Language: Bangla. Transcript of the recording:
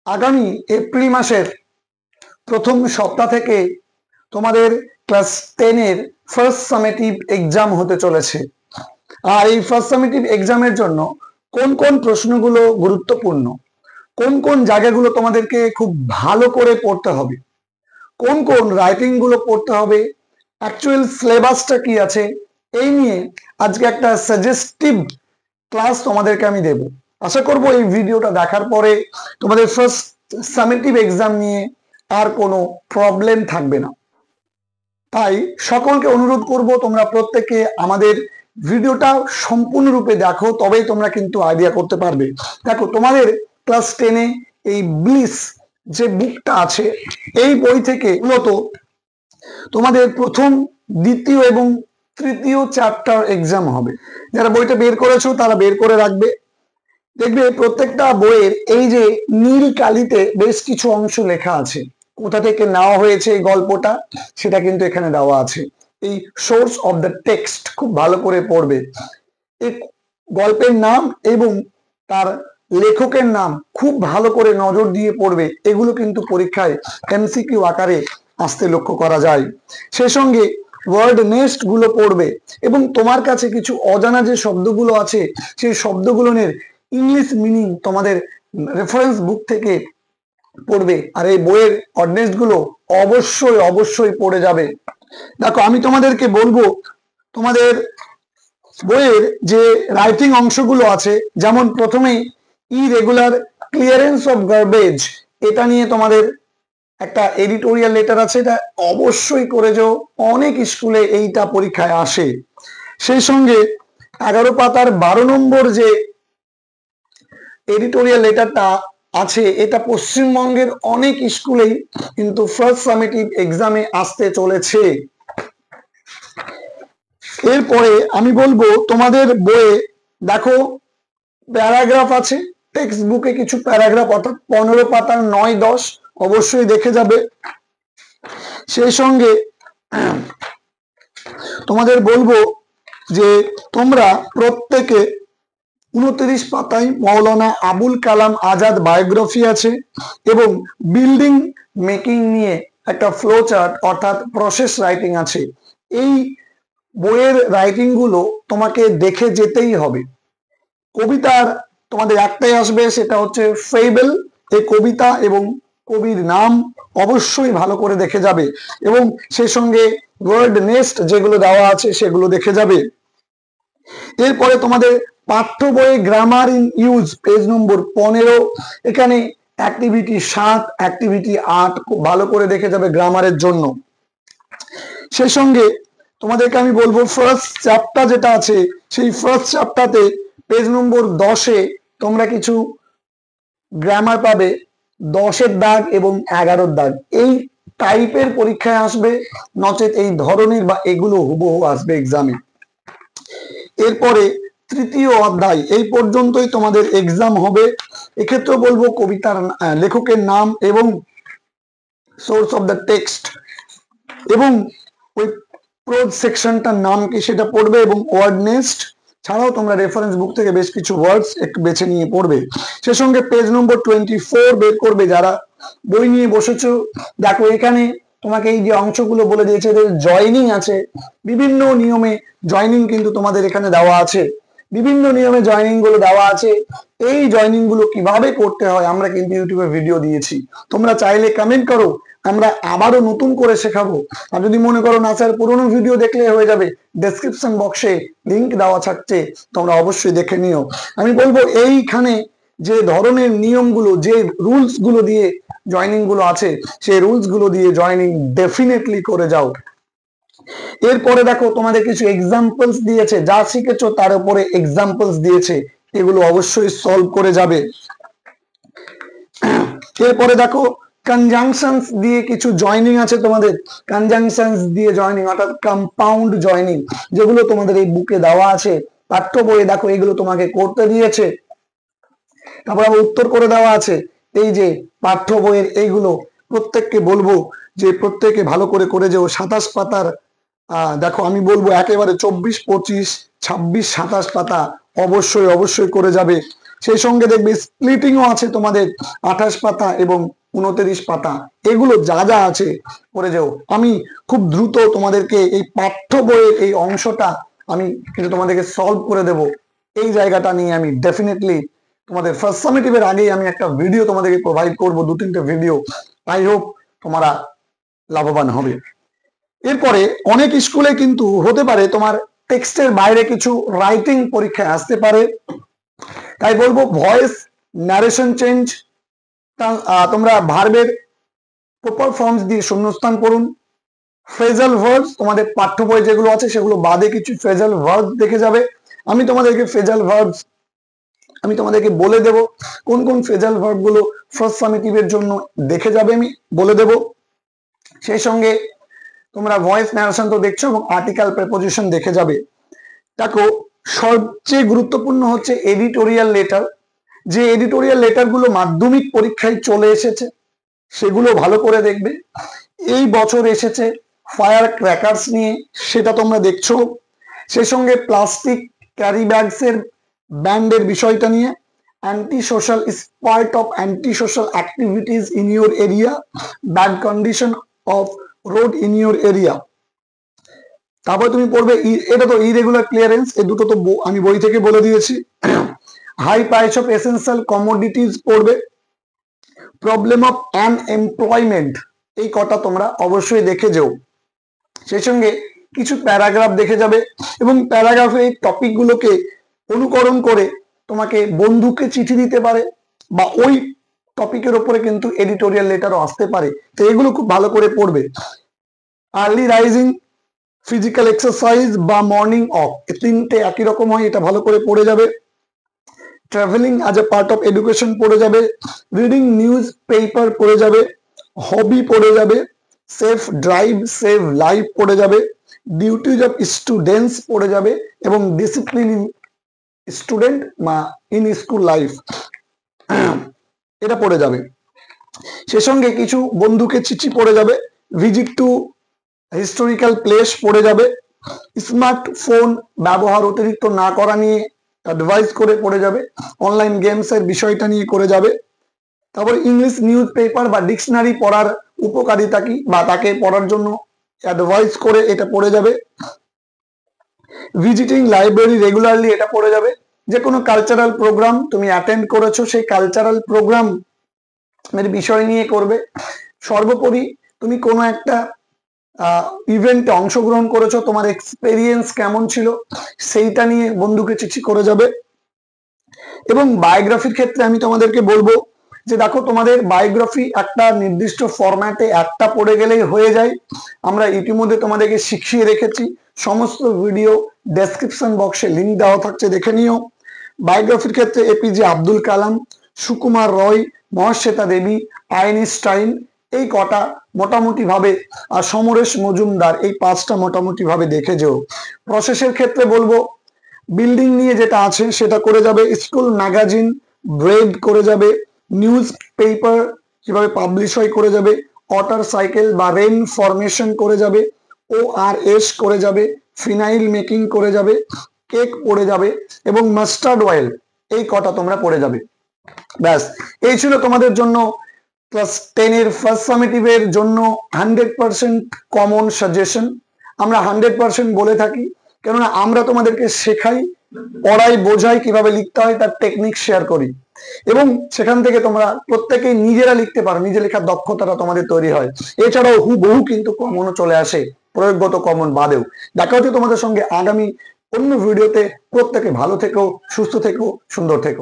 আগামী এপ্রিল মাসের প্রথম সপ্তাহ থেকে তোমাদের ক্লাস 10 এর ফার্স্ট সামেটিভ এক্সাম হতে চলেছে। আর এই ফার্স্ট সামেটিভ এক্সামের জন্য কোন কোন প্রশ্নগুলো গুরুত্বপূর্ণ, কোন কোন জায়গাগুলো তোমাদেরকে খুব ভালো করে পড়তে হবে, কোন কোন রাইটিং গুলো পড়তে হবে, অ্যাকচুয়াল সিলেবাসটা কি আছে, এই নিয়ে আজকে একটা সাজেস্টিভ ক্লাস তোমাদেরকে আমি দেব। আশা করব এই ভিডিওটা দেখার পরে তোমাদের ফার্স্ট সামেটিভ এক্সাম নিয়ে আর কোনো প্রবলেম থাকবে না। তাই সকলকে অনুরোধ করব তোমরা প্রত্যেকে আমাদের ভিডিওটা সম্পূর্ণরূপে দেখো, তবেই তোমরা কিন্তু আইডিয়া করতে পারবে। দেখো, তোমাদের ক্লাস 10 এ এই ব্লিস যে বুকটা আছে, এই বই থেকে মূলত তোমাদের প্রথম, দ্বিতীয় এবং তৃতীয় চ্যাপ্টার এক্সাম হবে। যারা বইটা বের করেছো তারা বের করে রাখবে। দেখবে প্রত্যেকটা বইয়ের এই যে নীল কালিতে বেশ কিছু অংশ লেখা আছে, কোথা থেকে নেওয়া হয়েছে এই গল্পটা সেটা কিন্তু এখানে দেওয়া আছে। এই সোর্স অফ দ্য টেক্সট খুব ভালো করে পড়বে। এই গল্পের নাম এবং তার লেখকের নাম খুব ভালো করে নজর দিয়ে পড়বে। এগুলো কিন্তু পরীক্ষায় এমসিকিউ আকারে আসতে লক্ষ্য করা যায়। সেই সঙ্গে ওয়ার্ড নেস্ট গুলো পড়বে এবং তোমার কাছে কিছু অজানা যে শব্দগুলো আছে সেই শব্দগুলোর ইংলিশ মিনিং তোমাদের রেফারেন্স বুক থেকে পড়বে। আর এই বইয়ের অর্ডনেস গুলো অবশ্যই অবশ্যই পড়ে যাবে। দেখো, আমি তোমাদেরকে বলবো তোমাদের বইয়ের যে রাইটিং অংশগুলো আছে, যেমন প্রথমেই ইরেগুলার ক্লিয়ারেন্স অফ গার্বেজ, এটা নিয়ে তোমাদের একটা এডিটোরিয়াল লেটার আছে, এটা অবশ্যই করে যাও। অনেক স্কুলে এইটা পরীক্ষায় আসে। সেই সঙ্গে 11 পাতার 12 নম্বর যে এডিটোরিয়াল লেটারটা আছে, এটা পশ্চিমবঙ্গের অনেক স্কুলেই কিন্তু ফার্স্ট সামেটিভ এক্সামে আসতে চলেছে। এরপরে আমি বলবো তোমাদের বইয়ে দেখো প্যারাগ্রাফ আছে, টেক্সট বুকে কিছু প্যারাগ্রাফ, অর্থাৎ 15 পাতার 9-10 অবশ্যই দেখে যাবে। সেই সঙ্গে তোমাদের বলবো যে তোমরা প্রত্যেকে 29 পাতায় মৌলানা আবুল কালাম আজাদ বায়োগ্রাফি আছে এবং বিল্ডিং মেকিং নিয়ে একটা ফ্লো চার্ট অর্থাৎ প্রসেস রাইটিং আছে। এই বইয়ের রাইটিং গুলো তোমাকে দেখে যেতেই হবে। কবিতার তোমাদের একটাই আসবে, সেটা হচ্ছে ফেবল। এই কবিতা এবং কবির নাম অবশ্যই ভালো করে দেখে যাবে এবং সেই সঙ্গে ওয়ার্ড নেস্ট যেগুলো দেওয়া আছে সেগুলো দেখে যাবে। এরপরে তোমাদের পাঠ্য বইয়ে গ্রামার ইন ইউজ পেজ নম্বর 15, এখানে অ্যাক্টিভিটি 7, অ্যাক্টিভিটি 8 খুব ভালো করে দেখে যাবে গ্রামারের জন্য। সেই সঙ্গে তোমাদেরকে আমি বলবো ফার্স্ট চ্যাপ্টার যেটা আছে, সেই ফার্স্ট চ্যাপ্টারতে পেজ নম্বর 10-এ তোমরা কিছু গ্রামার পাবে, 10-এর দাগ এবং 11-এর দাগ। এই টাইপের পরীক্ষায় আসবে, নচেত এই ধরনের বা এগুলো হুবহু আসবে এক্সামে। এরপরে তৃতীয় অধ্যায়, এই পর্যন্তই তোমাদের এক্সাম হবে। এক্ষেত্রে বলবো কবিতার লেখকের নাম এবং সোর্স অফ দ্য টেক্সট এবং ওই প্রোজ সেকশনটার নাম কি সেটা পড়বে এবং ওয়ার্ড নেস্ট ছাড়াও তোমরা রেফারেন্স বুক থেকে বেশ কিছু ওয়ার্ডস একটু বেছে নিয়ে পড়বে। সে সঙ্গে পেজ নম্বর 24 বের করবে যারা বই নিয়ে বসেছো। দেখো, এখানে তোমাকে এই যে অংশগুলো বলে দিয়েছে, এদের জয়নিং আছে, বিভিন্ন নিয়মে জয়নিং কিন্তু তোমাদের এখানে দেওয়া আছে, বিভিন্ন নিয়মে জয়নিং গুলো দেওয়া আছে। এই জয়নিং গুলো কিভাবে করতে হয় আমরা কিন্তু ইউটিউবে ভিডিও দিয়েছি, তোমরা চাইলে কমেন্ট করো, আমরা আবারও নতুন করে শেখাবো। আর যদি মনে করো না স্যার পুরোনো ভিডিও দেখলে হয়ে যাবে, ডেসক্রিপশন বক্সে লিংক দেওয়া থাকছে, তোমরা অবশ্যই দেখে নিও। আমি বলবো এইখানে যে ধরনের নিয়মগুলো, যে রুলস গুলো দিয়ে জয়নিং গুলো আছে, সেই রুলস গুলো দিয়ে জয়নিং ডেফিনেটলি করে যাও। এরপরে দেখো তোমাদের কিছু এক্সাম্পলস দিয়েছে, যা শিখেছো তার উপরে এক্সাম্পলস দিয়েছে, এগুলো অবশ্যই সলভ করে যাবে। এরপরে দেখো কনজাংশনস দিয়ে কিছু জয়নিং আছে তোমাদের, কনজাংশনস দিয়ে জয়নিং অর্থাৎ কম্পাউন্ড জয়নিং, যেগুলো তোমাদের এই বুকে দেওয়া আছে, পাঠ্য বইয়ে দেখো এগুলো তোমাকে করতে দিয়েছে, তারপর আবার উত্তর করে দেওয়া আছে। এই যে পাঠ্য বইয়ের এইগুলো প্রত্যেককে বলবো যে প্রত্যেকে ভালো করে করে যাও। 27 পাতার দেখো আমি বলবো একেবারে 24, 25, 26, 27 পাতা অবশ্যই অবশ্যই করে যাবে। সেই সঙ্গে দেখবে স্প্লিটিংও আছে তোমাদের 28 পাতা এবং 29 পাতা। এগুলো যা যা আছে করে যাও। আমি খুব দ্রুত তোমাদেরকে এই পাঠ্য বইয়ের এই অংশটা আমি কিন্তু তোমাদেরকে সলভ করে দেব। এই জায়গাটা নিয়ে আমি ডেফিনেটলি তোমাদের ফার্স্ট সামেটিভের আগেই আমি একটা ভিডিও তোমাদেরকে প্রোভাইড করব, 2-3টে ভিডিও। আই হোপ তোমরা লাভবান হবে। এরপরে অনেক স্কুলে কিন্তু হতে পারে তোমার টেক্সটের বাইরে কিছু রাইটিং পরীক্ষায় আসতে পারে, তাই বলবো ভয়েস ন্যারেশন চেঞ্জ, তোমরা ভার্বের প্রপার ফর্মস দিয়ে শূন্যস্থান করুন। ফ্রেজাল ভার্বস তোমাদের পাঠ্য বই যেগুলো আছে সেগুলো বাদে কিছু ফ্রেজাল ভার্বস দেখে যাবে। আমি তোমাদেরকে ফ্রেজাল ভার্বস আমি তোমাদেরকে বলে দেব কোন কোন ফ্রেজাল ভার্ব গুলো ফার্স্ট সামেটিভের জন্য দেখে যাবে, আমি বলে দেব। সেই সঙ্গে তোমরা ভয়েস ন্যারেশন তো দেখছো এবং আর্টিকেল প্রেপোজিশন দেখে যাবে। দেখো সবচেয়ে গুরুত্বপূর্ণ হচ্ছে এডিটোরিয়াল লেটার। যে এডিটোরিয়াল লেটার গুলো মাধ্যমিক পরীক্ষায় চলে এসেছে সেগুলো ভালো করে দেখবে। এই বছর এসেছে ফায়ার ক্র্যাকার্স নিয়ে, সেটা তোমরা দেখছো। সেই সঙ্গে প্লাস্টিক ক্যারি ব্যাগস এর ব্যান্ডের বিষয়টা নিয়ে, anti social is part of anti social activities in your area, bad condition of road in your area. তারপর তুমি পড়বে এটা তো ইরেগুলার ক্লিয়ারেন্স, এই দুটো তো আমি বই থেকে বলে দিয়েছি। High price of essential commodities পড়বে। প্রবলেম অফ আনএমপ্লয়মেন্ট, এই কটা তোমরা অবশ্যই দেখে যাও। সেই সঙ্গে কিছু প্যারাগ্রাফ দেখে যাবে এবং প্যারাগ্রাফে এই টপিক গুলোকে অনুকরণ করে তোমাকে বন্ধুকে চিঠি দিতে পারে বা ওই টপিকের উপরে কিন্তু এডিটোরিয়াল লেটারও আসতে পারে। তো এগুলো খুব ভালো করে পড়বে। আর্লি রাইজিং, ফিজিক্যাল এক্সারসাইজ বা মর্নিং ওয়াক, তিনটে একই রকম হয়, এটা ভালো করে পড়ে যাবে। Travelling as a part of education পড়ে যাবে। রিডিং নিউজ পেপার পড়ে যাবে। হবি পড়ে যাবে। সেফ ড্রাইভ সেভ লাইফ পড়ে যাবে। ডিউটিজ অফ স্টুডেন্টস পড়ে যাবে এবং ডিসিপ্লিন ইন স্টুডেন্ট বা ইন স্কুল লাইফ, এটা পড়ে যাবে। সে সঙ্গে কিছু বন্ধুকে চিঠি পড়ে যাবে। ভিজিট টু হিস্টোরিক্যাল প্লেস পড়ে যাবে। স্মার্টফোন ব্যবহার অতিরিক্ত না করা নিয়ে অ্যাডভাইস করে পড়ে যাবে। অনলাইন গেমস এর বিষয়টা নিয়ে করে যাবে। তারপর ইংলিশ নিউজ পেপার বা ডিকশনারি পড়ার উপকারিতা কি বা তাকে পড়ার জন্য অ্যাডভাইস করে এটা পড়ে যাবে। ভিজিটিং লাইব্রেরি রেগুলারলি, এটা পড়ে যাবে। যে কোনো কালচারাল প্রোগ্রাম তুমি অ্যাটেন্ড করেছো সেই কালচারাল প্রোগ্রাম এর বিষয় নিয়ে করবে। সর্বোপরি তুমি কোনো একটা ইভেন্টে অংশগ্রহণ করেছো, তোমার এক্সপেরিয়েন্স কেমন ছিল সেইটা নিয়ে বন্ধুকে চিঠি করে যাবে। এবং বায়োগ্রাফির ক্ষেত্রে আমি তোমাদেরকে বলবো যে দেখো তোমাদের বায়োগ্রাফি একটা নির্দিষ্ট ফরম্যাটে একটা পড়ে গেলেই হয়ে যায়। আমরা ইতিমধ্যে তোমাদেরকে শিখিয়ে রেখেছি, সমস্ত ভিডিও ডেসক্রিপশন বক্সে লিঙ্ক দেওয়া থাকছে, দেখে নিও। বায়োগ্রাফির ক্ষেত্রে এপিজে আব্দুল কালাম, সুকুমার রয়, মহাশ্বেতা দেবী, আইনস্টাইন, এই কটা মোটামুটি ভাবে, আর সমরেশ মজুমদার, এই পাঁচটা মোটামুটি ভাবে দেখে যেও। প্রসেসের ক্ষেত্রে বলবো বিল্ডিং নিয়ে যেটা আছে সেটা করে যাবে। স্কুল ম্যাগাজিন ব্রেড করে যাবে। নিউজ পেপার কিভাবে পাবলিশ হয় করে যাবে। ওয়াটার সাইকেল বা রেন ফরমেশন করে যাবে। ORS করে যাবে। ফিনাইল মেকিং করে যাবে। কেক পড়ে যাবে এবং মাস্টার্ড অয়েল, এই কটা তোমরা পড়ে যাবে। ব্যাস, এই ছিল তোমাদের জন্য ক্লাস 10 এর ফার্স্ট সামেটিভের জন্য 100% কমন সাজেশন। আমরা 100% বলে থাকি কেননা আমরা তোমাদেরকে শেখাই, পড়াই, বোঝাই, কিভাবে লিখতে হয় তার টেকনিক শেয়ার করি এবং সেখান থেকে তোমরা প্রত্যেকেই নিজেরা লিখতে পারো, নিজে লেখার দক্ষতাটা তোমাদের তৈরি হয়। এছাড়াও হুবহু কিন্তু কমনও চলে আসে, প্রয়োগগত কমন বাদেও। দেখা হচ্ছে তোমাদের সঙ্গে আগামী অন্য ভিডিওতে। প্রত্যেকে ভালো থেকো, সুস্থ থেকো, সুন্দর থেকো।